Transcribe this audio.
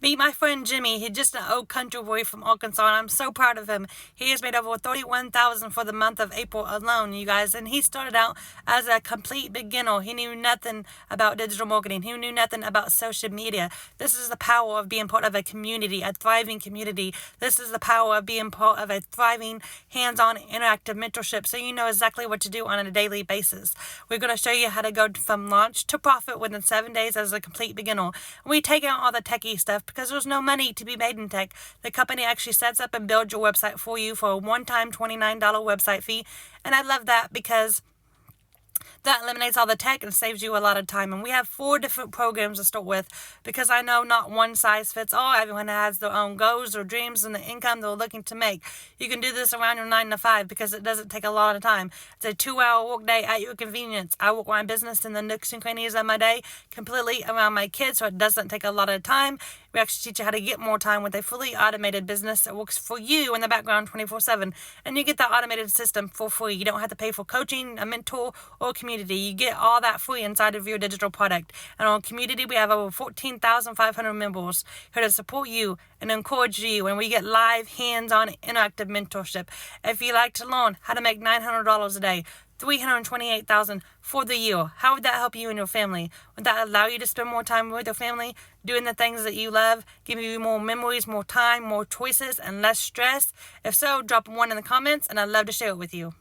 Meet my friend Jimmy. He's just an old country boy from Arkansas, and I'm so proud of him. He has made over $31,000 for the month of April alone, you guys. And he started out as a complete beginner. He knew nothing about digital marketing. He knew nothing about social media. This is the power of being part of a community, a thriving community. This is the power of being part of a thriving, hands-on, interactive mentorship, so you know exactly what to do on a daily basis. We're going to show you how to go from launch to profit within 7 days as a complete beginner. And we take out all the techie stuff because there's no money to be made in tech. The company actually sets up and builds your website for you for a one-time $29 website fee. And I love that because that eliminates all the tech and saves you a lot of time. And we have 4 different programs to start with because I know not one size fits all. Everyone has their own goals or dreams and the income they're looking to make. You can do this around your 9 to 5 because it doesn't take a lot of time. It's a 2-hour work day at your convenience. I work my business in the nooks and crannies of my day completely around my kids, so it doesn't take a lot of time. We actually teach you how to get more time with a fully automated business that works for you in the background 24/7. And you get that automated system for free. You don't have to pay for coaching, a mentor, or a community. You get all that free inside of your digital product. And on community, we have over 14,500 members here to support you and encourage you. And we get live, hands-on, interactive mentorship. If you like to learn how to make $900 a day, $328,000 for the year. How would that help you and your family? Would that allow you to spend more time with your family, doing the things that you love, giving you more memories, more time, more choices, and less stress? If so, drop 1 in the comments, and I'd love to share it with you.